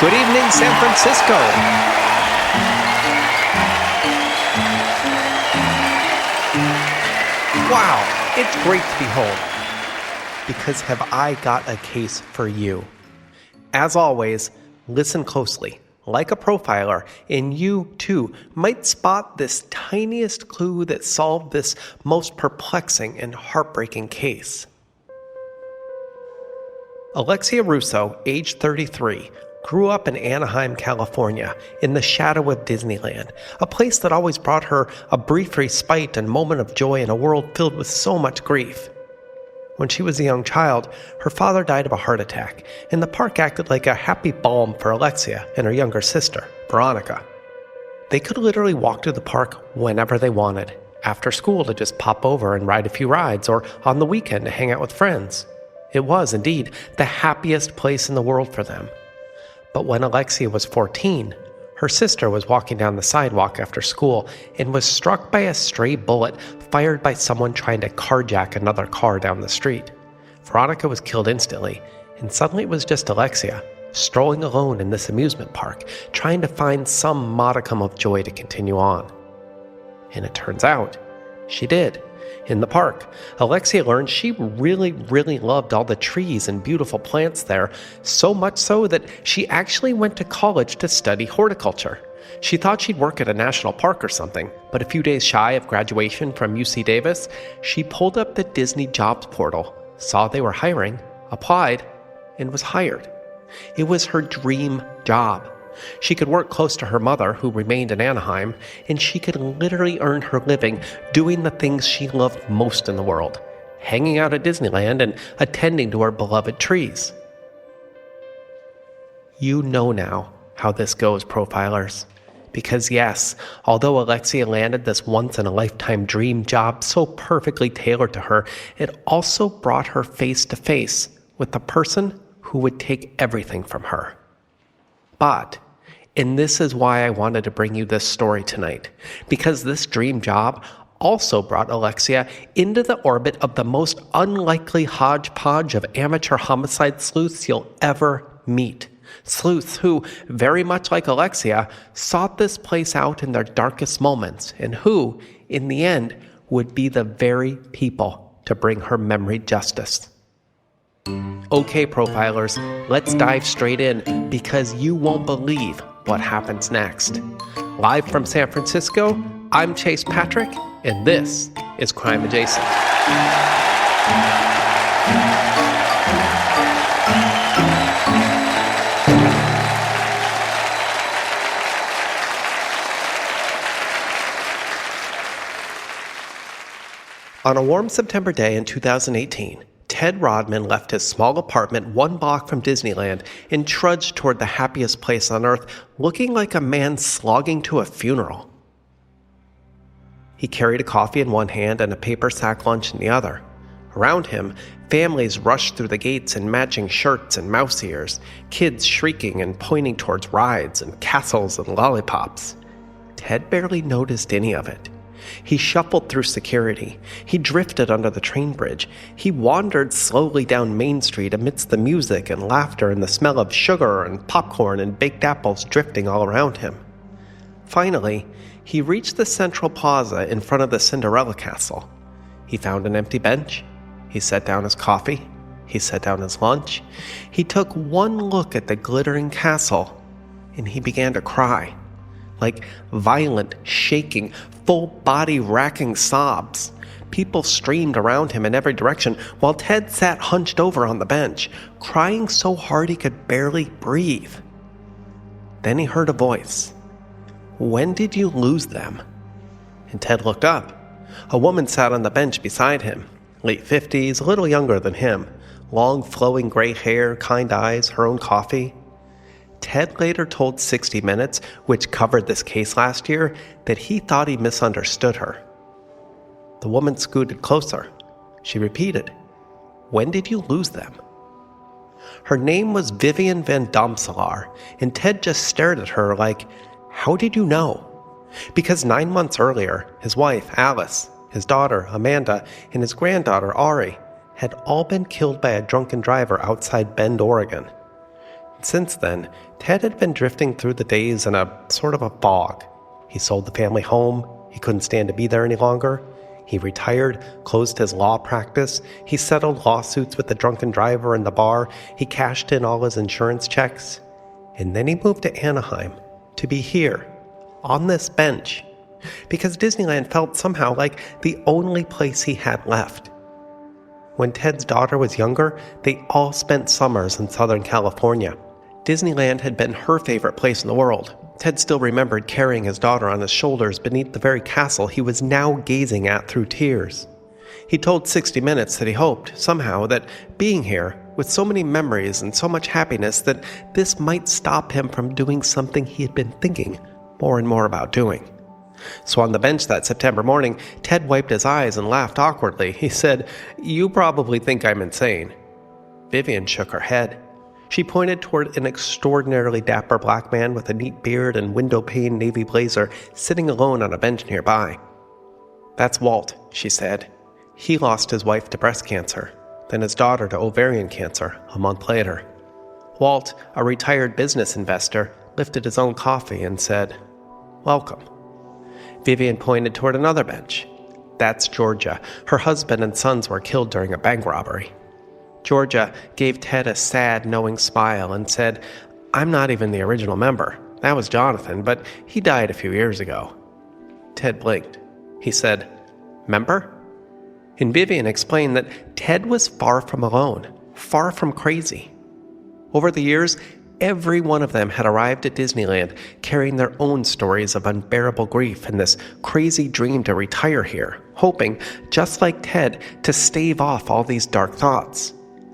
Good evening, San Francisco. Wow, it's great to be home. Because have I got a case for you. As always, listen closely, like a profiler, and you, too, might spot this tiniest clue that solved this most perplexing and heartbreaking case. Alexia Russo, age 33, grew up in Anaheim, California, in the shadow of Disneyland, a place that always brought her a brief respite and moment of joy in a world filled with so much grief. When she was a young child, her father died of a heart attack, and the park acted like a happy balm for Alexia and her younger sister, Veronica. They could literally walk to the park whenever they wanted, after school to just pop over and ride a few rides, or on the weekend to hang out with friends. It was, indeed, the happiest place in the world for them. But when Alexia was 14, her sister was walking down the sidewalk after school and was struck by a stray bullet fired by someone trying to carjack another car down the street. Veronica was killed instantly, and suddenly it was just Alexia, strolling alone in this amusement park, trying to find some modicum of joy to continue on. And it turns out, she did. In the park, Alexia learned she really loved all the trees and beautiful plants there, so much so that she actually went to college to study horticulture. She thought she'd work at a national park or something, but a few days shy of graduation from UC Davis, she pulled up the Disney jobs portal, saw they were hiring, applied, and was hired. It was her dream job. She could work close to her mother, who remained in Anaheim, and she could literally earn her living doing the things she loved most in the world, hanging out at Disneyland and attending to her beloved trees. You know now how this goes, profilers. Because yes, although Alexia landed this once-in-a-lifetime dream job so perfectly tailored to her, it also brought her face to face with the person who would take everything from her. But, and this is why I wanted to bring you this story tonight, because this dream job also brought Alexia into the orbit of the most unlikely hodgepodge of amateur homicide sleuths you'll ever meet. Sleuths who, very much like Alexia, sought this place out in their darkest moments, and who, in the end, would be the very people to bring her memory justice. Okay, profilers, let's dive straight in, because you won't believe what happens next. Live from San Francisco, I'm Chase Patrick, and this is Crime Adjacent. On a warm September day in 2018, Ted Rodman left his small apartment 1 block from Disneyland and trudged toward the happiest place on earth, looking like a man slogging to a funeral. He carried a coffee in one hand and a paper sack lunch in the other. Around him, families rushed through the gates in matching shirts and mouse ears, kids shrieking and pointing towards rides and castles and lollipops. Ted barely noticed any of it. He shuffled through security. He drifted under the train bridge. He wandered slowly down Main Street amidst the music and laughter and the smell of sugar and popcorn and baked apples drifting all around him. Finally, he reached the central plaza in front of the Cinderella Castle. He found an empty bench. He set down his coffee. He set down his lunch. He took one look at the glittering castle, and he began to cry. Like violent, shaking, full-body racking sobs. People streamed around him in every direction, while Ted sat hunched over on the bench, crying so hard he could barely breathe. Then he heard a voice. "When did you lose them?" And Ted looked up. A woman sat on the bench beside him, late 50s, a little younger than him, long flowing gray hair, kind eyes, her own coffee. Ted later told 60 Minutes, which covered this case last year, that he thought he misunderstood her. The woman scooted closer. She repeated, "When did you lose them?" Her name was Vivian Van Domselaar, and Ted just stared at her like, "How did you know?" Because 9 months earlier, his wife, Alice, his daughter, Amanda, and his granddaughter, Ari, had all been killed by a drunken driver outside Bend, Oregon. Since then, Ted had been drifting through the days in a sort of a fog. He sold the family home. He couldn't stand to be there any longer. He retired, closed his law practice. He settled lawsuits with the drunken driver in the bar. He cashed in all his insurance checks. And then he moved to Anaheim to be here, on this bench, because Disneyland felt somehow like the only place he had left. When Ted's daughter was younger, they all spent summers in Southern California. Disneyland had been her favorite place in the world. Ted still remembered carrying his daughter on his shoulders beneath the very castle he was now gazing at through tears. He told 60 Minutes that he hoped, somehow, that being here, with so many memories and so much happiness, that this might stop him from doing something he had been thinking more and more about doing. So on the bench that September morning, Ted wiped his eyes and laughed awkwardly. He said, "You probably think I'm insane." Vivian shook her head. She pointed toward an extraordinarily dapper black man with a neat beard and window-pane navy blazer sitting alone on a bench nearby. "That's Walt," she said. "He lost his wife to breast cancer, then his daughter to ovarian cancer a month later." Walt, a retired business investor, lifted his own coffee and said, "Welcome." Vivian pointed toward another bench. "That's Georgia. Her husband and sons were killed during a bank robbery." Georgia gave Ted a sad, knowing smile and said, "I'm not even the original member. That was Jonathan, but he died a few years ago." Ted blinked. He said, "Member?" And Vivian explained that Ted was far from alone, far from crazy. Over the years, every one of them had arrived at Disneyland carrying their own stories of unbearable grief and this crazy dream to retire here, hoping, just like Ted, to stave off all these dark thoughts.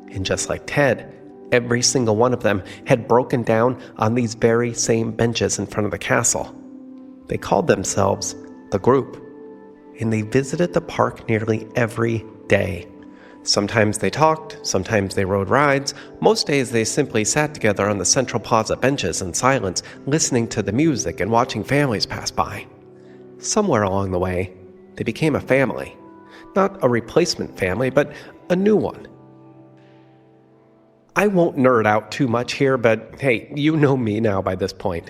And just like Ted, every single one of them had broken down on these very same benches in front of the castle. They called themselves the group, and they visited the park nearly every day. Sometimes they talked, sometimes they rode rides. Most days they simply sat together on the Central Plaza benches in silence, listening to the music and watching families pass by. Somewhere along the way, they became a family. Not a replacement family, but a new one. I won't nerd out too much here, but hey, you know me now by this point.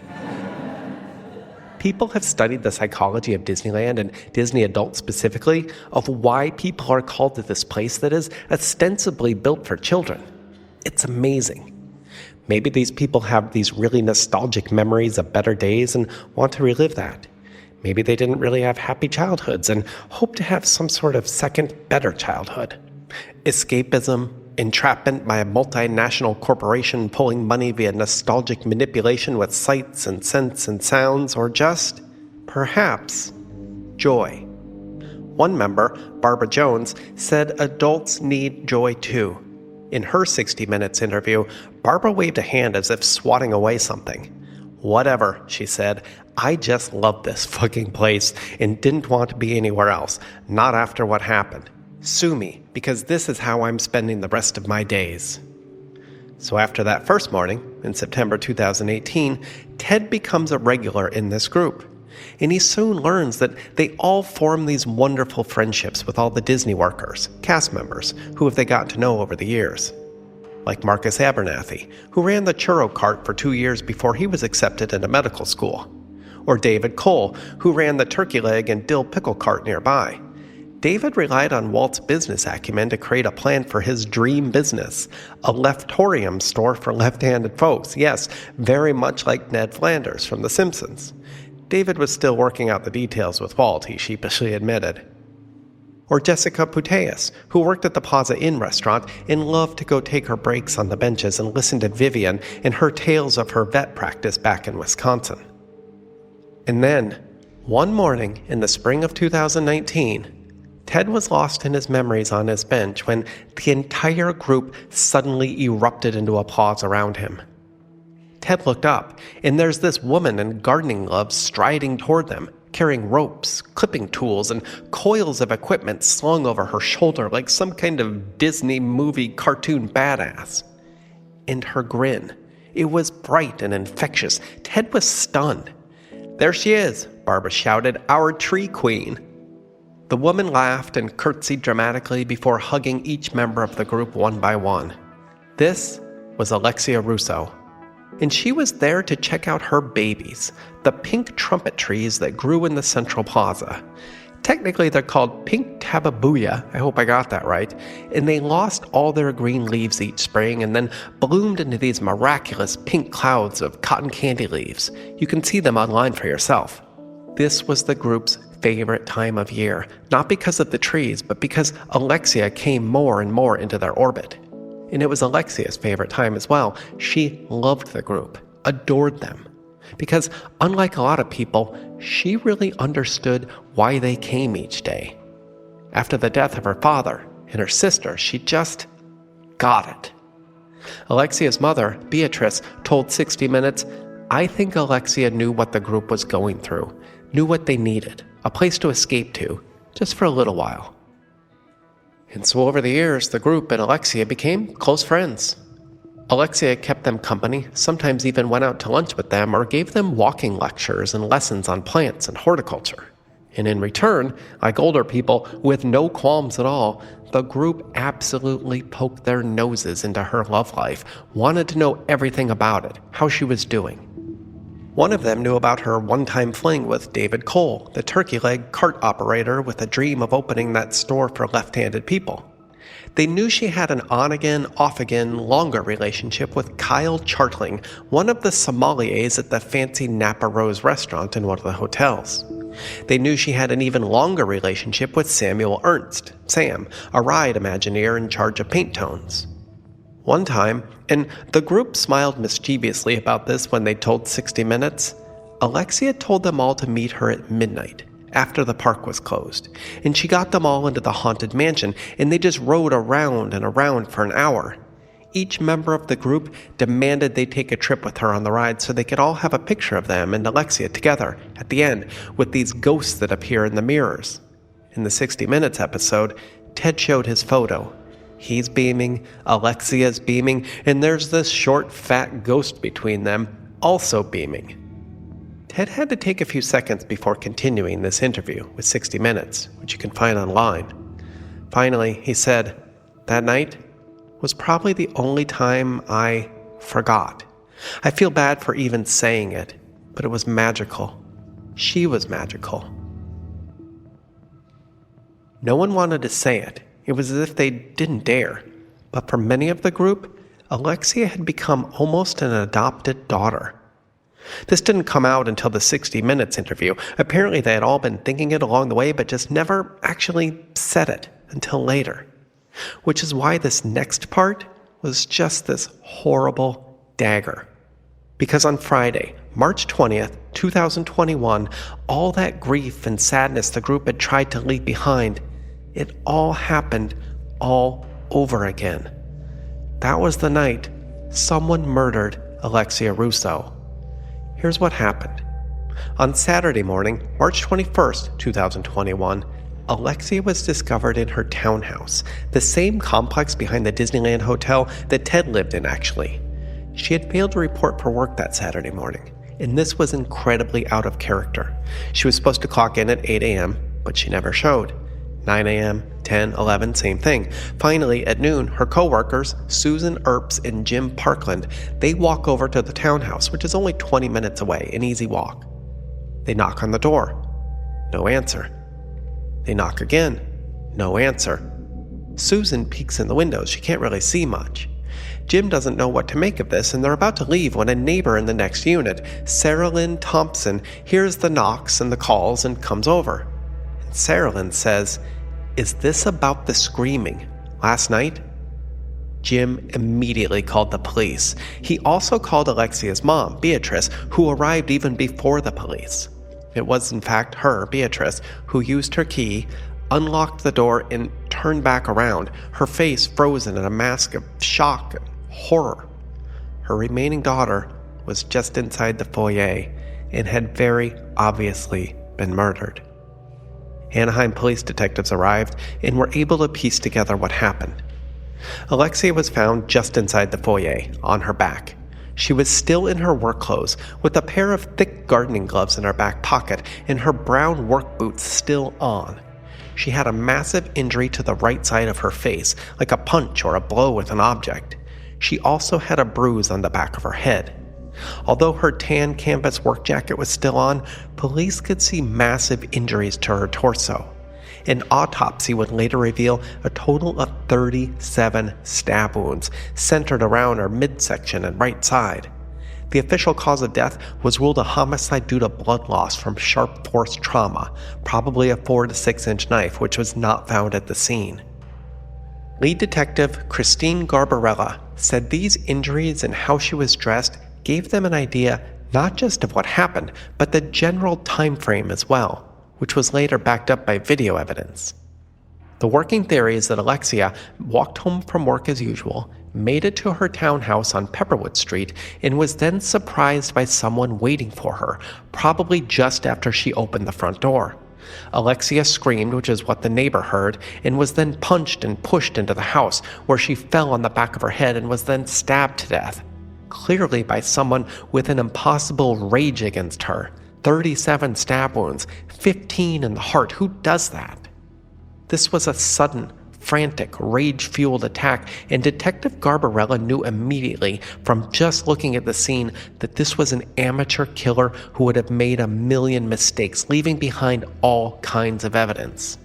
People have studied the psychology of Disneyland and Disney adults specifically of why people are called to this place that is ostensibly built for children. It's amazing. Maybe these people have these really nostalgic memories of better days and want to relive that. Maybe they didn't really have happy childhoods and hope to have some sort of second, better childhood. Escapism, entrapment by a multinational corporation pulling money via nostalgic manipulation with sights and scents and sounds, or just, perhaps, joy. One member, Barbara Jones, said adults need joy too. In her 60 Minutes interview, Barbara waved a hand as if swatting away something. "Whatever," she said. "I just love this fucking place and didn't want to be anywhere else, not after what happened. Sue me, because this is how I'm spending the rest of my days." So after that first morning, in September 2018, Ted becomes a regular in this group. And he soon learns that they all form these wonderful friendships with all the Disney workers, cast members, who they got to know over the years. Like Marcus Abernathy, who ran the churro cart for 2 years before he was accepted into medical school. Or David Cole, who ran the turkey leg and dill pickle cart nearby. David relied on Walt's business acumen to create a plan for his dream business, a leftorium store for left-handed folks. Yes, very much like Ned Flanders from The Simpsons. David was still working out the details with Walt, he sheepishly admitted. Or Jessica Puteas, who worked at the Plaza Inn restaurant and loved to go take her breaks on the benches and listen to Vivian and her tales of her vet practice back in Wisconsin. And then, one morning in the spring of 2019, Ted was lost in his memories on his bench when the entire group suddenly erupted into applause around him. Ted looked up, and there's this woman in gardening gloves striding toward them, carrying ropes, clipping tools, and coils of equipment slung over her shoulder like some kind of Disney movie cartoon badass. And her grin, it was bright and infectious. Ted was stunned. "There she is," Barbara shouted, "our tree queen." The woman laughed and curtsied dramatically before hugging each member of the group one by one. This was Alexia Russo, And she was there to check out her babies, the pink trumpet trees that grew in the central plaza. Technically, they're called pink tababuya, I hope I got that right, and they lost all their green leaves each spring and then bloomed into these miraculous pink clouds of cotton candy leaves. You can see them online for yourself. This was the group's favorite time of year, not because of the trees, but because Alexia came more and more into their orbit. And it was Alexia's favorite time as well. She loved the group, adored them. Because unlike a lot of people, she really understood why they came each day. After the death of her father and her sister, she just got it. Alexia's mother, Beatrice, told 60 Minutes, "I think Alexia knew what the group was going through, knew what they needed, a place to escape to, just for a little while." And so over the years, the group and Alexia became close friends. Alexia kept them company, sometimes even went out to lunch with them or gave them walking lectures and lessons on plants and horticulture. And in return, like older people with no qualms at all, the group absolutely poked their noses into her love life, wanted to know everything about it, how she was doing. One of them knew about her one-time fling with David Cole, the turkey leg cart operator with a dream of opening that store for left-handed people. They knew she had an on-again, off-again, longer relationship with Kyle Chartling, one of the sommeliers at the fancy Napa Rose restaurant in one of the hotels. They knew she had an even longer relationship with Samuel Ernst, Sam, a ride Imagineer in charge of paint tones. One time, and the group smiled mischievously about this when they told 60 Minutes, Alexia told them all to meet her at midnight, after the park was closed, and she got them all into the haunted mansion, and they just rode around and around for an hour. Each member of the group demanded they take a trip with her on the ride so they could all have a picture of them and Alexia together at the end with these ghosts that appear in the mirrors. In the 60 Minutes episode, Ted showed his photo. He's beaming, Alexia's beaming, and there's this short, fat ghost between them, also beaming. Ted had to take a few seconds before continuing this interview with 60 Minutes, which you can find online. Finally, he said, "That night was probably the only time I forgot. I feel bad for even saying it, but it was magical. She was magical." No one wanted to say it. It was as if they didn't dare. But for many of the group, Alexia had become almost an adopted daughter. This didn't come out until the 60 Minutes interview. Apparently they had all been thinking it along the way, but just never actually said it until later. Which is why this next part was just this horrible dagger. Because on Friday, March 20th, 2021, all that grief and sadness the group had tried to leave behind, it all happened all over again. That was the night someone murdered Alexia Russo. Here's what happened. On Saturday morning, March 21st, 2021, Alexia was discovered in her townhouse, the same complex behind the Disneyland hotel that Ted lived in, actually. She had failed to report for work that Saturday morning, and this was incredibly out of character. She was supposed to clock in at 8 a.m., but she never showed. 9 a.m., 10, 11, same thing. Finally, at noon, her co-workers, Susan Earps and Jim Parkland, they walk over to the townhouse, which is only 20 minutes away, an easy walk. They knock on the door. No answer. They knock again. No answer. Susan peeks in the windows. She can't really see much. Jim doesn't know what to make of this, and they're about to leave when a neighbor in the next unit, Sarah Lynn Thompson, hears the knocks and the calls and comes over. And Sarah Lynn says, "Is this about the screaming last night?" Jim immediately called the police. He also called Alexia's mom, Beatrice, who arrived even before the police. It was, in fact, her, Beatrice, who used her key, unlocked the door, and turned back around, her face frozen in a mask of shock and horror. Her remaining daughter was just inside the foyer and had very obviously been murdered. Anaheim police detectives arrived and were able to piece together what happened. Alexia was found just inside the foyer, on her back. She was still in her work clothes, with a pair of thick gardening gloves in her back pocket and her brown work boots still on. She had a massive injury to the right side of her face, like a punch or a blow with an object. She also had a bruise on the back of her head. Although her tan canvas work jacket was still on, police could see massive injuries to her torso. An autopsy would later reveal a total of 37 stab wounds centered around her midsection and right side. The official cause of death was ruled a homicide due to blood loss from sharp force trauma, probably a 4 to 6 inch knife, which was not found at the scene. Lead detective Christine Garbarella said these injuries and how she was dressed gave them an idea not just of what happened, but the general time frame as well, which was later backed up by video evidence. The working theory is that Alexia walked home from work as usual, made it to her townhouse on Pepperwood Street, and was then surprised by someone waiting for her, probably just after she opened the front door. Alexia screamed, which is what the neighbor heard, and was then punched and pushed into the house, where she fell on the back of her head and was then stabbed to death, clearly by someone with an impossible rage against her. 37 stab wounds, 15 in the heart. Who does that? This was a sudden, frantic, rage-fueled attack, and Detective Garbarella knew immediately from just looking at the scene that this was an amateur killer who would have made a million mistakes, leaving behind all kinds of evidence.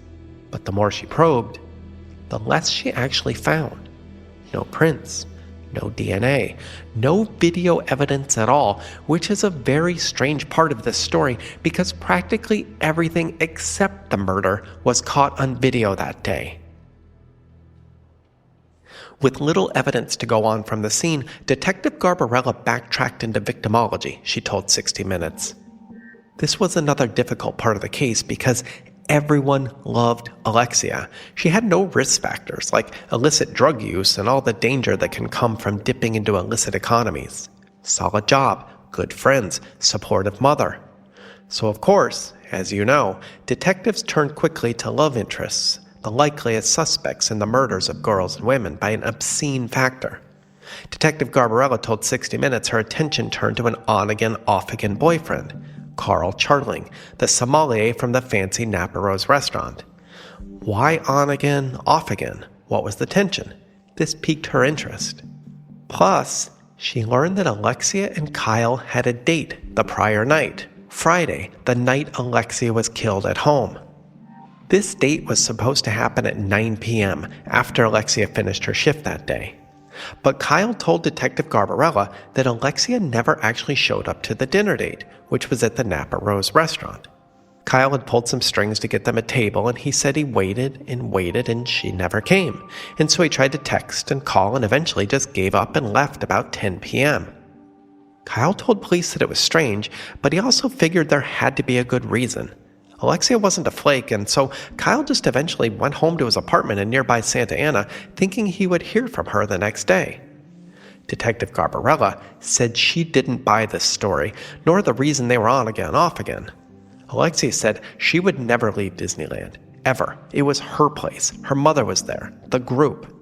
But the more she probed, the less she actually found. No prints, no DNA, no video evidence at all, which is a very strange part of this story because practically everything except the murder was caught on video that day. With little evidence to go on from the scene, Detective Garbarella backtracked into victimology, she told 60 Minutes. This was another difficult part of the case because everyone loved Alexia. She had no risk factors like illicit drug use and all the danger that can come from dipping into illicit economies. Solid job, good friends, supportive mother. So of course, as you know, detectives turned quickly to love interests, the likeliest suspects in the murders of girls and women by an obscene factor. Detective Garbarella told 60 Minutes her attention turned to an on-again, off-again boyfriend, Carl Charling, the sommelier from the fancy Napa Rose restaurant. Why on again, off again? What was the tension? This piqued her interest. Plus, she learned that Alexia and Kyle had a date the prior night, Friday, the night Alexia was killed at home. This date was supposed to happen at 9 p.m. after Alexia finished her shift that day. But Kyle told Detective Garbarella that Alexia never actually showed up to the dinner date, which was at the Napa Rose restaurant. Kyle had pulled some strings to get them a table, and he said he waited and she never came. And so he tried to text and call and eventually just gave up and left about 10 p.m. Kyle told police that it was strange, but he also figured there had to be a good reason. Alexia wasn't a flake, and so Kyle just eventually went home to his apartment in nearby Santa Ana, thinking he would hear from her the next day. Detective Garbarella said she didn't buy this story, nor the reason they were on again, off again. Alexia said she would never leave Disneyland, ever. It was her place. Her mother was there, the group.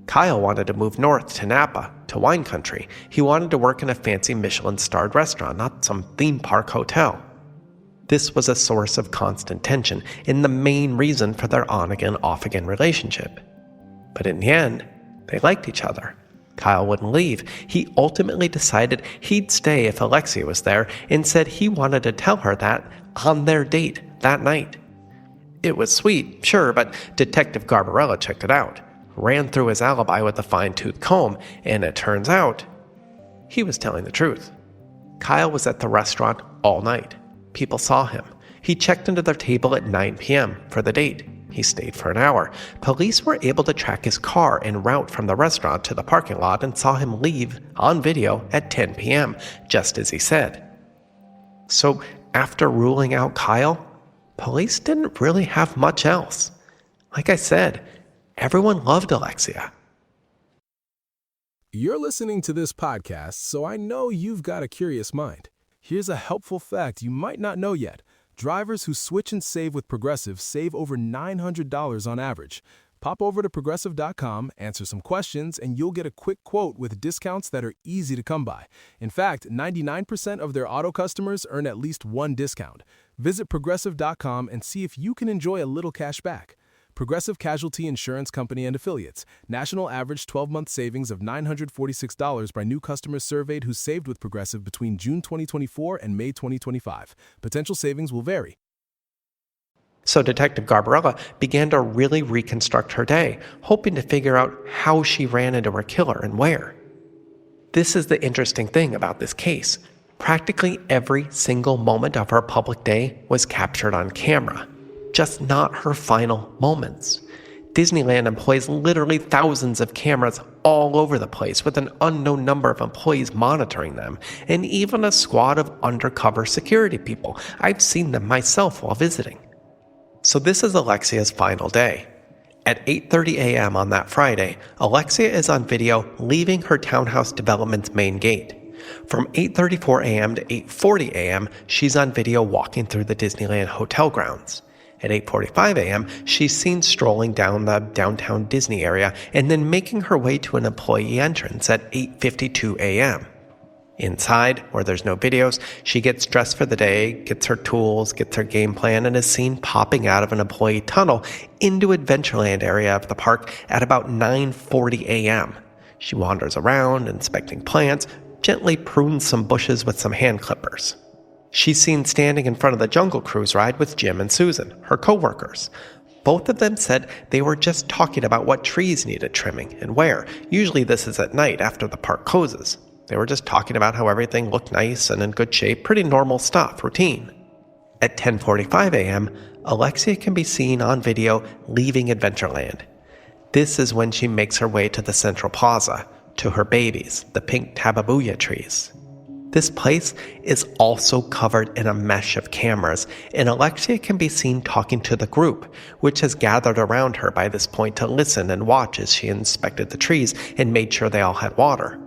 Kyle wanted to move north to Napa, to wine country. He wanted to work in a fancy Michelin-starred restaurant, not some theme park hotel. This was a source of constant tension and the main reason for their on-again, off-again relationship. But in the end, they liked each other. Kyle wouldn't leave. He ultimately decided he'd stay if Alexia was there and said he wanted to tell her that on their date that night. It was sweet, sure, but Detective Garbarella checked it out, ran through his alibi with a fine-tooth comb, and it turns out he was telling the truth. Kyle was at the restaurant all night. People saw him. He checked into their table at 9 p.m. for the date. He stayed for an hour. Police were able to track his car en route from the restaurant to the parking lot and saw him leave on video at 10 p.m., just as he said. So, after ruling out Kyle, police didn't really have much else. Like I said, everyone loved Alexia. You're listening to this podcast, so I know you've got a curious mind. Here's a helpful fact you might not know yet. Drivers who switch and save with Progressive save over $900 on average. Pop over to Progressive.com, answer some questions, and you'll get a quick quote with discounts that are easy to come by. In fact, 99% of their auto customers earn at least one discount. Visit Progressive.com and see if you can enjoy a little cash back. Progressive Casualty Insurance Company and Affiliates. National average 12-month savings of $946 by new customers surveyed who saved with Progressive between June 2024 and May 2025. Potential savings will vary. So Detective Garbarella began to really reconstruct her day, hoping to figure out how she ran into her killer and where. This is the interesting thing about this case. Practically every single moment of her public day was captured on camera, just not her final moments. Disneyland employs literally thousands of cameras all over the place with an unknown number of employees monitoring them, and even a squad of undercover security people. I've seen them myself while visiting. So this is Alexia's final day. At 8:30 a.m. on that Friday, Alexia is on video leaving her townhouse development's main gate. From 8:34 a.m. to 8:40 a.m., she's on video walking through the Disneyland hotel grounds. At 8:45 a.m., she's seen strolling down the downtown Disney area and then making her way to an employee entrance at 8:52 a.m. Inside, where there's no videos, she gets dressed for the day, gets her tools, gets her game plan, and is seen popping out of an employee tunnel into Adventureland area of the park at about 9:40 a.m. She wanders around, inspecting plants, gently prunes some bushes with some hand clippers. She's seen standing in front of the Jungle Cruise ride with Jim and Susan, her co-workers. Both of them said they were just talking about what trees needed trimming and where. Usually this is at night after the park closes. They were just talking about how everything looked nice and in good shape, pretty normal stuff, routine. At 10:45 a.m., Alexia can be seen on video leaving Adventureland. This is when she makes her way to the Central Plaza, to her babies, the pink tababuya trees. This place is also covered in a mesh of cameras, and Alexia can be seen talking to the group, which has gathered around her by this point to listen and watch as she inspected the trees and made sure they all had water.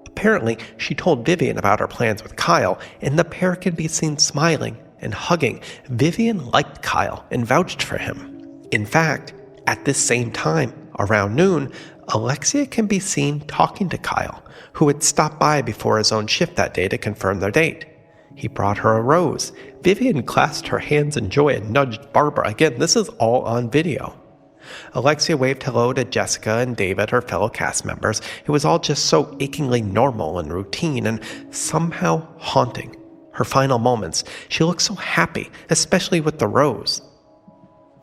Apparently, she told Vivian about her plans with Kyle, and the pair can be seen smiling and hugging. Vivian liked Kyle and vouched for him. In fact, at this same time, around noon, Alexia can be seen talking to Kyle, who had stopped by before his own shift that day to confirm their date. He brought her a rose. Vivian clasped her hands in joy and nudged Barbara. Again, this is all on video. Alexia waved hello to Jessica and David, her fellow cast members. It was all just so achingly normal and routine and somehow haunting. Her final moments, she looked so happy, especially with the rose.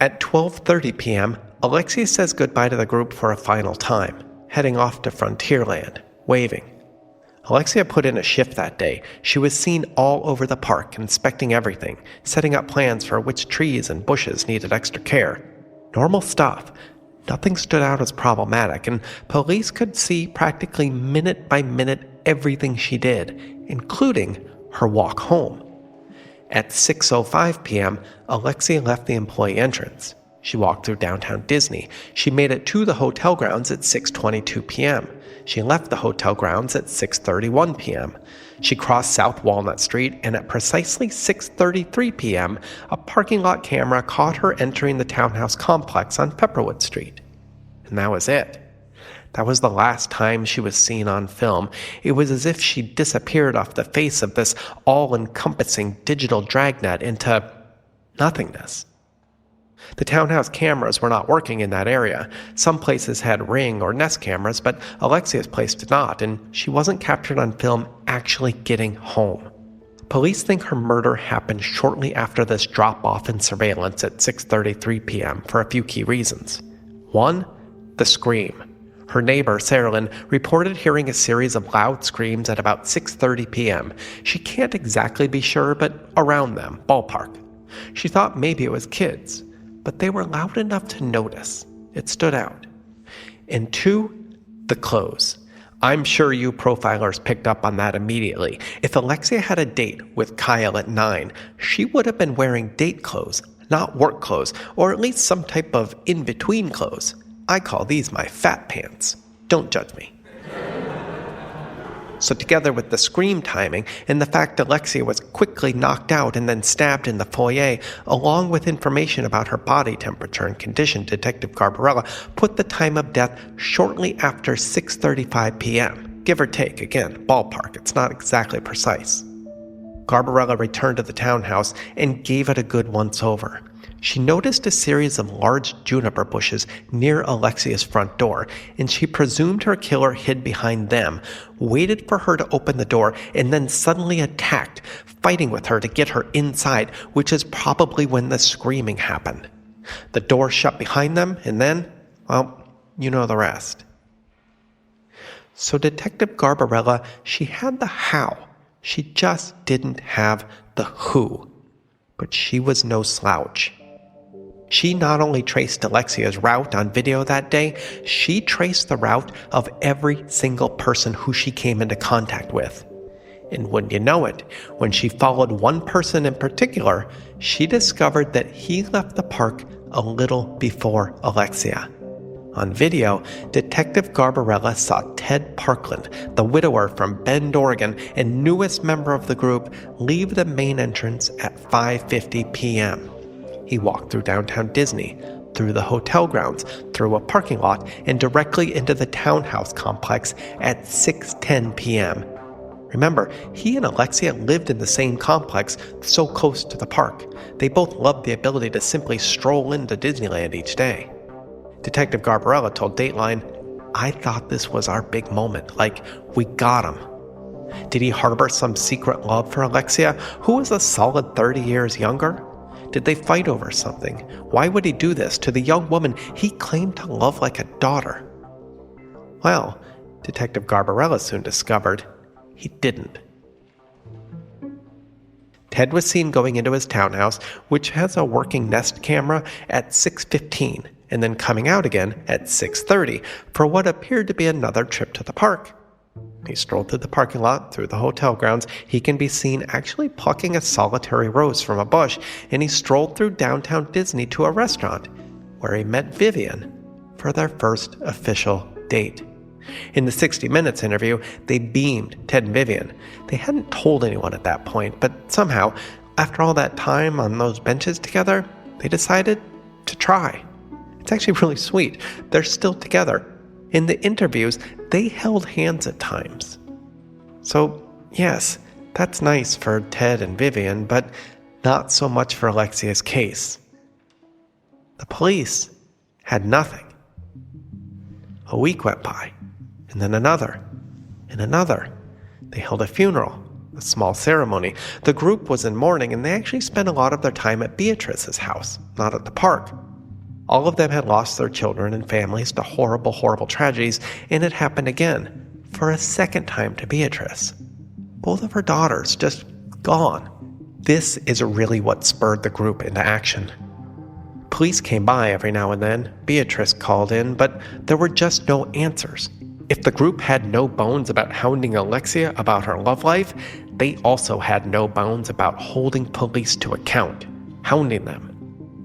At 12:30 p.m., Alexia says goodbye to the group for a final time, heading off to Frontierland, waving. Alexia put in a shift that day. She was seen all over the park, inspecting everything, setting up plans for which trees and bushes needed extra care. Normal stuff. Nothing stood out as problematic, and police could see practically minute by minute everything she did, including her walk home. At 6:05 p.m., Alexia left the employee entrance. She walked through downtown Disney. She made it to the hotel grounds at 6:22 p.m. She left the hotel grounds at 6:31 p.m. She crossed South Walnut Street, and at precisely 6:33 p.m., a parking lot camera caught her entering the townhouse complex on Pepperwood Street. And that was it. That was the last time she was seen on film. It was as if she disappeared off the face of this all-encompassing digital dragnet into nothingness. The townhouse cameras were not working in that area. Some places had Ring or Nest cameras, but Alexia's place did not, and she wasn't captured on film actually getting home. Police think her murder happened shortly after this drop-off in surveillance at 6:33 p.m. for a few key reasons. One, the scream. Her neighbor, Sarah Lynn, reported hearing a series of loud screams at about 6:30 p.m. She can't exactly be sure, but around them, ballpark. She thought maybe it was kids, but they were loud enough to notice. It stood out. And two, the clothes. I'm sure you profilers picked up on that immediately. If Alexia had a date with Kyle at 9, she would have been wearing date clothes, not work clothes, or at least some type of in-between clothes. I call these my fat pants. Don't judge me. So together with the scream timing and the fact Alexia was quickly knocked out and then stabbed in the foyer, along with information about her body temperature and condition, Detective Garbarella put the time of death shortly after 6:35 p.m., give or take, again, ballpark, it's not exactly precise. Garbarella returned to the townhouse and gave it a good once-over. She noticed a series of large juniper bushes near Alexia's front door, and she presumed her killer hid behind them, waited for her to open the door, and then suddenly attacked, fighting with her to get her inside, which is probably when the screaming happened. The door shut behind them, and then, well, you know the rest. So Detective Garbarella, she had the how. She just didn't have the who. But she was no slouch. She not only traced Alexia's route on video that day, she traced the route of every single person who she came into contact with. And wouldn't you know it, when she followed one person in particular, she discovered that he left the park a little before Alexia. On video, Detective Garbarella saw Ted Parkland, the widower from Bend, Oregon, and newest member of the group, leave the main entrance at 5:50 p.m. He walked through downtown Disney, through the hotel grounds, through a parking lot, and directly into the townhouse complex at 6:10 p.m. Remember, he and Alexia lived in the same complex, so close to the park. They both loved the ability to simply stroll into Disneyland each day. Detective Garbarella told Dateline, "I thought this was our big moment, like, we got him." Did he harbor some secret love for Alexia, who was a solid 30 years younger? Did they fight over something? Why would he do this to the young woman he claimed to love like a daughter? Well, Detective Garbarella soon discovered he didn't. Ted was seen going into his townhouse, which has a working Nest camera, at 6:15, and then coming out again at 6:30 for what appeared to be another trip to the park. He strolled through the parking lot, through the hotel grounds. He can be seen actually plucking a solitary rose from a bush, and he strolled through downtown Disney to a restaurant, where he met Vivian for their first official date. In the 60 Minutes interview, they beamed Ted and Vivian. They hadn't told anyone at that point, but somehow, after all that time on those benches together, they decided to try. It's actually really sweet. They're still together. In the interviews, they held hands at times. So, yes, that's nice for Ted and Vivian, but not so much for Alexia's case. The police had nothing. A week went by, and then another, and another. They held a funeral, a small ceremony. The group was in mourning, and they actually spent a lot of their time at Beatrice's house, not at the park. All of them had lost their children and families to horrible, horrible tragedies, and it happened again, for a second time to Beatrice. Both of her daughters just gone. This is really what spurred the group into action. Police came by every now and then. Beatrice called in, but there were just no answers. If the group had no bones about hounding Alexia about her love life, they also had no bones about holding police to account, hounding them.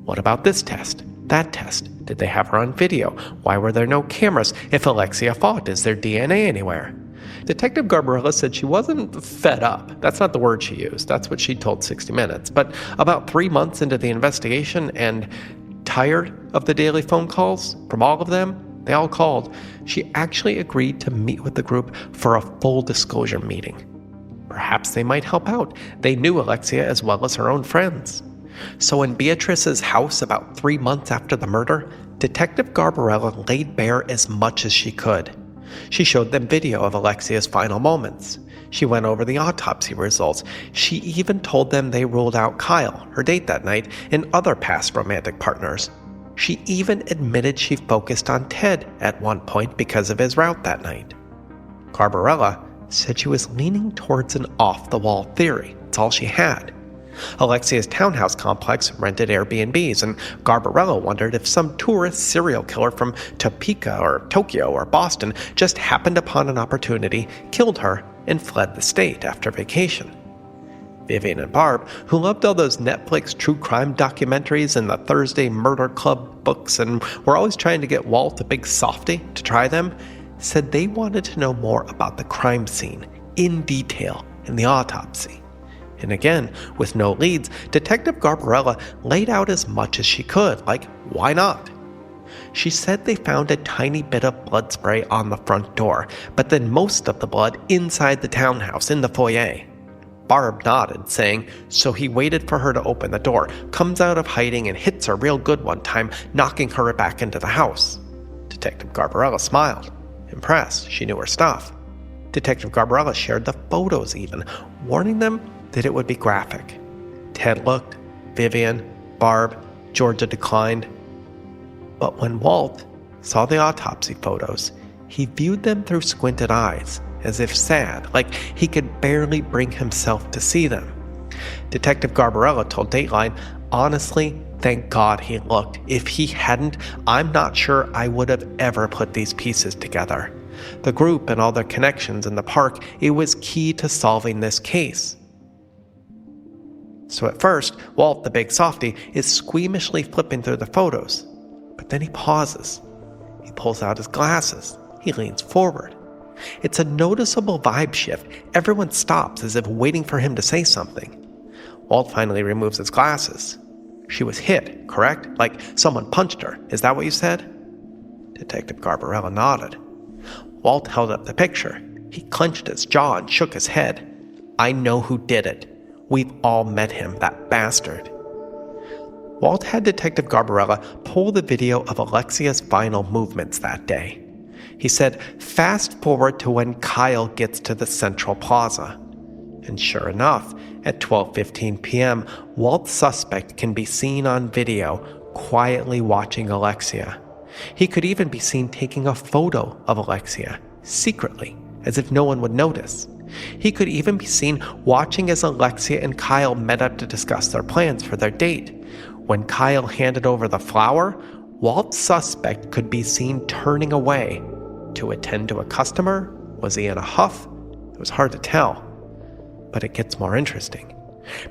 What about this test? That test? Did they have her on video? Why were there no cameras? If Alexia fought, is there DNA anywhere? Detective Garbarella said she wasn't fed up. That's not the word she used. That's what she told 60 Minutes. But about 3 months into the investigation and tired of the daily phone calls from all of them, they all called, she actually agreed to meet with the group for a full disclosure meeting. Perhaps they might help out. They knew Alexia as well as her own friends. So in Beatrice's house about 3 months after the murder, Detective Garbarella laid bare as much as she could. She showed them video of Alexia's final moments. She went over the autopsy results. She even told them they ruled out Kyle, her date that night, and other past romantic partners. She even admitted she focused on Ted at one point because of his route that night. Garbarella said she was leaning towards an off-the-wall theory. That's all she had. Alexia's townhouse complex rented Airbnbs, and Garbarella wondered if some tourist serial killer from Topeka or Tokyo or Boston just happened upon an opportunity, killed her, and fled the state after vacation. Vivian and Barb, who loved all those Netflix true crime documentaries and the Thursday Murder Club books and were always trying to get Walt, a big softy, to try them, said they wanted to know more about the crime scene in detail in the autopsy. And again, with no leads, Detective Garbarella laid out as much as she could, like, why not? She said they found a tiny bit of blood spray on the front door, but then most of the blood inside the townhouse in the foyer. Barb nodded, saying, "So he waited for her to open the door, comes out of hiding and hits her real good one time, knocking her back into the house." Detective Garbarella smiled. Impressed, she knew her stuff. Detective Garbarella shared the photos even, warning them that it would be graphic. Ted looked, Vivian, Barb, Georgia declined. But when Walt saw the autopsy photos, he viewed them through squinted eyes, as if sad, like he could barely bring himself to see them. Detective Garbarella told Dateline, "Honestly, thank God he looked. If he hadn't, I'm not sure I would have ever put these pieces together. The group and all their connections in the park, it was key to solving this case." So at first, Walt, the big softy, is squeamishly flipping through the photos. But then he pauses. He pulls out his glasses. He leans forward. It's a noticeable vibe shift. Everyone stops as if waiting for him to say something. Walt finally removes his glasses. "She was hit, correct? Like someone punched her. Is that what you said?" Detective Garbarella nodded. Walt held up the picture. He clenched his jaw and shook his head. "I know who did it. We've all met him, that bastard." Walt had Detective Garbarella pull the video of Alexia's final movements that day. He said, "Fast forward to when Kyle gets to the Central Plaza." And sure enough, at 12:15 p.m., Walt's suspect can be seen on video quietly watching Alexia. He could even be seen taking a photo of Alexia, secretly, as if no one would notice. He could even be seen watching as Alexia and Kyle met up to discuss their plans for their date. When Kyle handed over the flower, Walt's suspect could be seen turning away to attend to a customer. Was he in a huff? It was hard to tell. But it gets more interesting,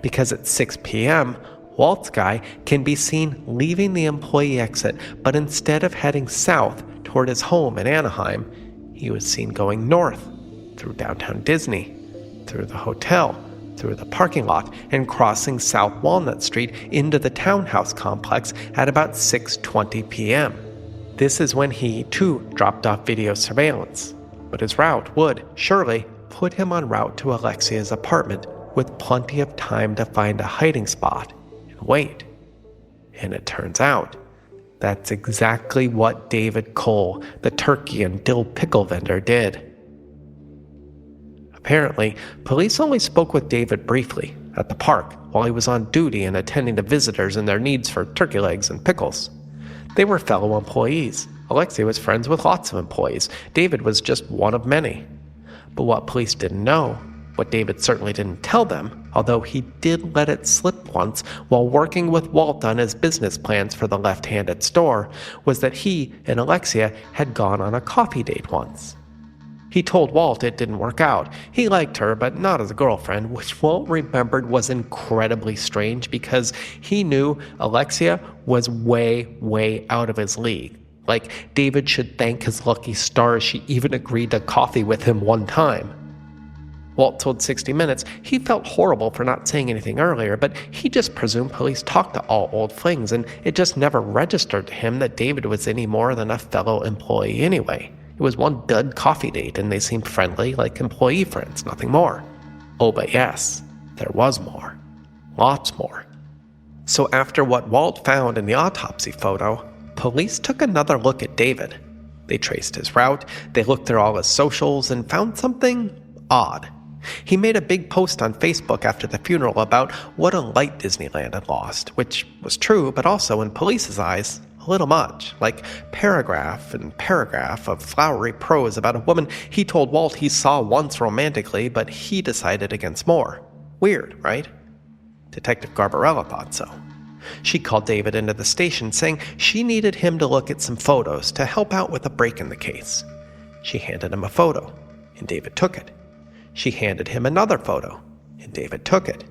because at 6 p.m., Walt's guy can be seen leaving the employee exit, but instead of heading south toward his home in Anaheim, he was seen going north, through downtown Disney, through the hotel, through the parking lot, and crossing South Walnut Street into the townhouse complex at about 6:20 p.m. This is when he, too, dropped off video surveillance. But his route would, surely, put him en route to Alexia's apartment with plenty of time to find a hiding spot and wait. And it turns out, that's exactly what David Cole, the turkey and dill pickle vendor, did. Apparently, police only spoke with David briefly at the park while he was on duty and attending to visitors and their needs for turkey legs and pickles. They were fellow employees. Alexia was friends with lots of employees. David was just one of many. But what police didn't know, what David certainly didn't tell them, although he did let it slip once while working with Walt on his business plans for the left-handed store, was that he and Alexia had gone on a coffee date once. He told Walt it didn't work out. He liked her, but not as a girlfriend, which Walt remembered was incredibly strange because he knew Alexia was way, way out of his league. Like, David should thank his lucky stars she even agreed to coffee with him one time. Walt told 60 Minutes he felt horrible for not saying anything earlier, but he just presumed police talked to all old flings, and it just never registered to him that David was any more than a fellow employee anyway. It was one dud coffee date, and they seemed friendly, like employee friends, nothing more. Oh, but yes, there was more. Lots more. So after what Walt found in the autopsy photo, police took another look at David. They traced his route, they looked through all his socials, and found something odd. He made a big post on Facebook after the funeral about what a light Disneyland had lost, which was true, but also, in police's eyes, a little much, like paragraph and paragraph of flowery prose about a woman he told Walt he saw once romantically, but he decided against more. Weird, right? Detective Garbarella thought so. She called David into the station saying she needed him to look at some photos to help out with a break in the case. She handed him a photo, and David took it. She handed him another photo, and David took it.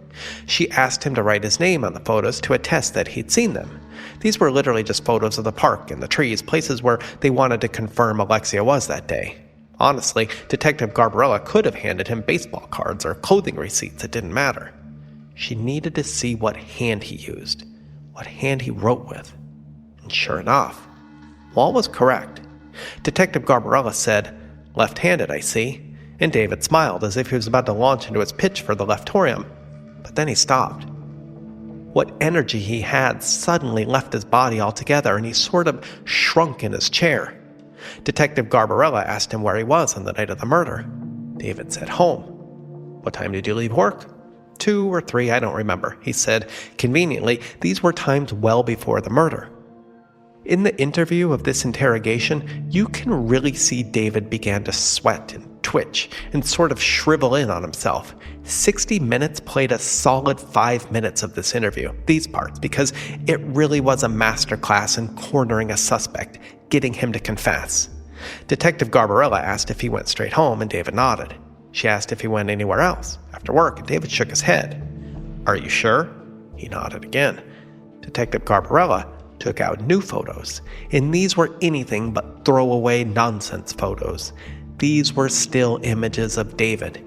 She asked him to write his name on the photos to attest that he'd seen them. These were literally just photos of the park and the trees, places where they wanted to confirm Alexia was that day. Honestly, Detective Garbarella could have handed him baseball cards or clothing receipts, it didn't matter. She needed to see what hand he used, what hand he wrote with. And sure enough, Walt was correct. Detective Garbarella said, "Left-handed, I see." And David smiled as if he was about to launch into his pitch for the leftorium. But then he stopped. What energy he had suddenly left his body altogether, and he sort of shrunk in his chair. Detective Garbarella asked him where he was on the night of the murder. David said home. What time did you leave work? 2 or 3, I don't remember, he said. Conveniently, these were times well before the murder. In the interview of this interrogation, you can really see David began to sweat and twitch and sort of shrivel in on himself. 60 Minutes played a solid 5 minutes of this interview, these parts, because it really was a masterclass in cornering a suspect, getting him to confess. Detective Garbarella asked if he went straight home, and David nodded. She asked if he went anywhere else, after work, and David shook his head. Are you sure? He nodded again. Detective Garbarella took out new photos, and these were anything but throwaway nonsense photos. These were still images of David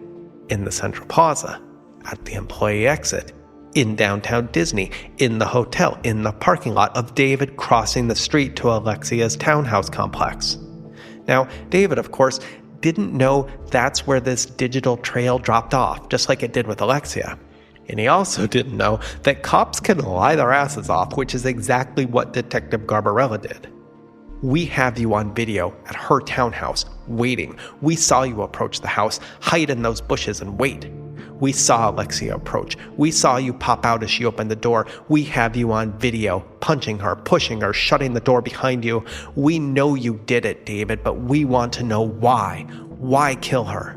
in the Central Plaza, at the employee exit, in downtown Disney, in the hotel, in the parking lot, of David crossing the street to Alexia's townhouse complex. Now, David, of course, didn't know that's where this digital trail dropped off, just like it did with Alexia. And he also didn't know that cops can lie their asses off, which is exactly what Detective Garbarella did. We have you on video at her townhouse, waiting. We saw you approach the house, hide in those bushes and wait. We saw Alexia approach. We saw you pop out as she opened the door. We have you on video, punching her, pushing her, shutting the door behind you. We know you did it, David, but we want to know why. Why kill her?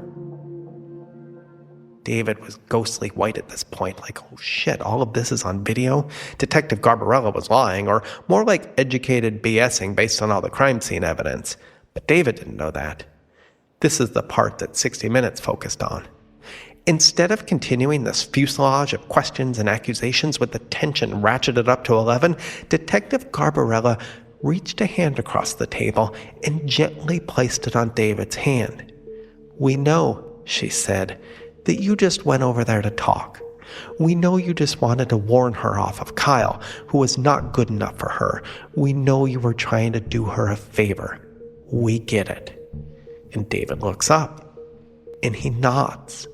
David was ghostly white at this point, like, oh shit, all of this is on video? Detective Garbarella was lying, or more like educated BSing based on all the crime scene evidence. But David didn't know that. This is the part that 60 Minutes focused on. Instead of continuing this fuselage of questions and accusations with the tension ratcheted up to 11, Detective Garbarella reached a hand across the table and gently placed it on David's hand. We know, she said, that you just went over there to talk. We know you just wanted to warn her off of Kyle, who was not good enough for her. We know you were trying to do her a favor. We get it. And David looks up, and he nods.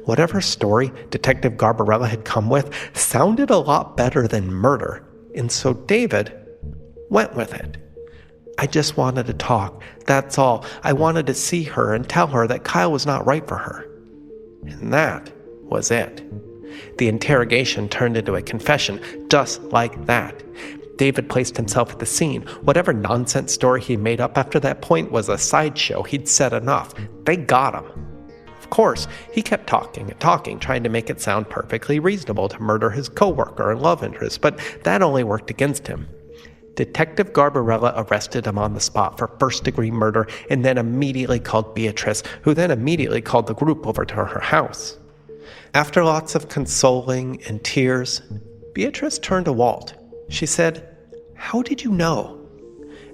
Whatever story Detective Garbarella had come with sounded a lot better than murder, and so David went with it. I just wanted to talk, that's all. I wanted to see her and tell her that Kyle was not right for her. And that was it. The interrogation turned into a confession, just like that. David placed himself at the scene. Whatever nonsense story he made up after that point was a sideshow. He'd said enough. They got him. Of course, he kept talking and talking, trying to make it sound perfectly reasonable to murder his coworker and love interest, but that only worked against him. Detective Garbarella arrested him on the spot for first-degree murder and then immediately called Beatrice, who then immediately called the group over to her house. After lots of consoling and tears, Beatrice turned to Walt. She said, "How did you know?"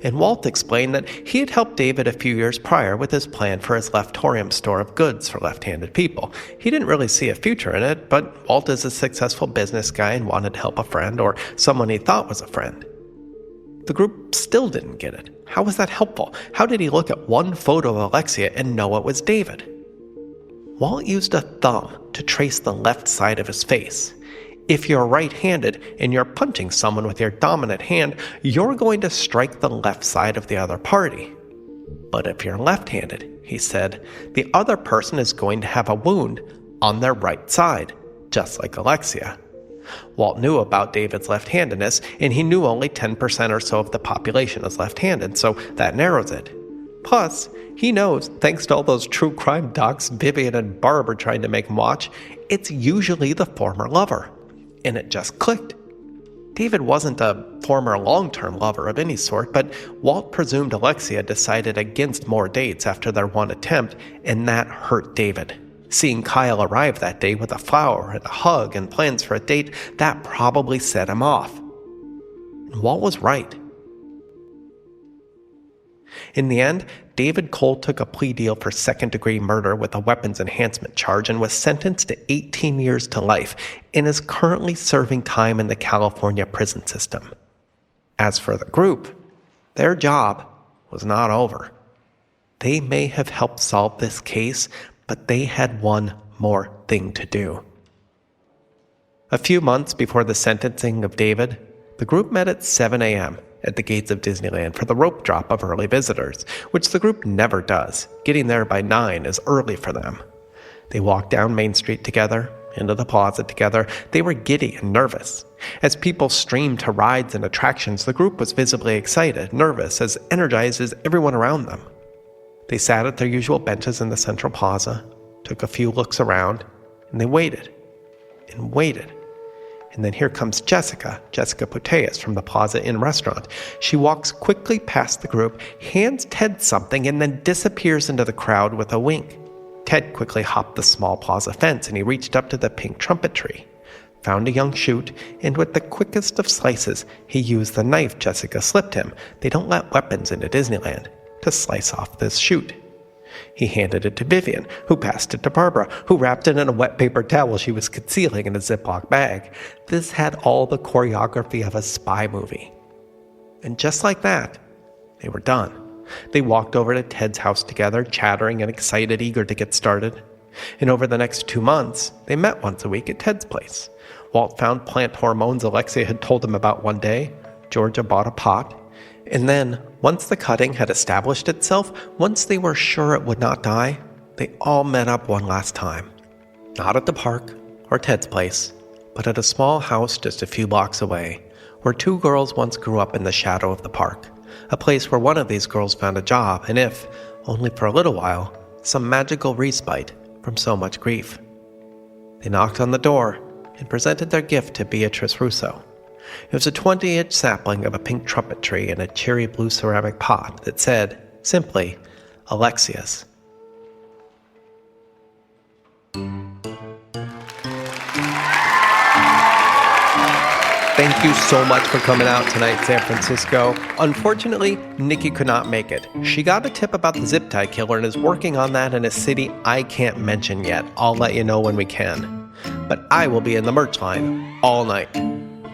And Walt explained that he had helped David a few years prior with his plan for his leftorium store of goods for left-handed people. He didn't really see a future in it, but Walt is a successful business guy and wanted to help a friend or someone he thought was a friend. The group still didn't get it. How was that helpful? How did he look at one photo of Alexia and know it was David? Walt used a thumb to trace the left side of his face. If you're right-handed and you're punching someone with your dominant hand, you're going to strike the left side of the other party. But if you're left-handed, he said, the other person is going to have a wound on their right side, just like Alexia. Walt knew about David's left-handedness, and he knew only 10% or so of the population is left-handed, so that narrows it. Plus, he knows, thanks to all those true crime docs Vivian and Barb are trying to make him watch, it's usually the former lover. And it just clicked. David wasn't a former long-term lover of any sort, but Walt presumed Alexia decided against more dates after their one attempt, and that hurt David. Seeing Kyle arrive that day with a flower and a hug and plans for a date, that probably set him off. And Walt was right. In the end, David Cole took a plea deal for second-degree murder with a weapons enhancement charge and was sentenced to 18 years to life and is currently serving time in the California prison system. As for the group, their job was not over. They may have helped solve this case, but they had one more thing to do. A few months before the sentencing of David, the group met at 7 a.m. at the gates of Disneyland for the rope drop of early visitors, which the group never does. Getting there by 9 is early for them. They walked down Main Street together, into the plaza together. They were giddy and nervous. As people streamed to rides and attractions, the group was visibly excited, nervous, as energized as everyone around them. They sat at their usual benches in the central plaza, took a few looks around, and they waited and waited. And then here comes Jessica Puteas from the Plaza Inn restaurant. She walks quickly past the group, hands Ted something, and then disappears into the crowd with a wink. Ted quickly hopped the small plaza fence, and he reached up to the pink trumpet tree, found a young shoot, and with the quickest of slices, he used the knife Jessica slipped him. They don't let weapons into Disneyland, to slice off this shoot. He handed it to Vivian, who passed it to Barbara, who wrapped it in a wet paper towel she was concealing in a Ziploc bag. This had all the choreography of a spy movie. And just like that, they were done. They walked over to Ted's house together, chattering and excited, eager to get started. And over the next 2 months, they met once a week at Ted's place. Walt found plant hormones Alexia had told him about one day. Georgia bought a pot. And then, once the cutting had established itself, once they were sure it would not die, they all met up one last time. Not at the park or Ted's place, but at a small house just a few blocks away, where 2 girls once grew up in the shadow of the park. A place where one of these girls found a job, and if, only for a little while, some magical respite from so much grief. They knocked on the door and presented their gift to Beatrice Russo. It was a 20-inch sapling of a pink trumpet tree in a cherry blue ceramic pot that said, simply, Alexia's. Thank you so much for coming out tonight, San Francisco. Unfortunately, Nikki could not make it. She got a tip about the zip tie killer and is working on that in a city I can't mention yet. I'll let you know when we can. But I will be in the merch line all night.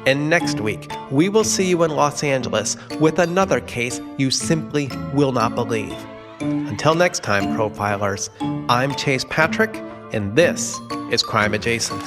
And next week, we will see you in Los Angeles with another case you simply will not believe. Until next time, Profilers, I'm Chase Patrick, and this is Crime Adjacent.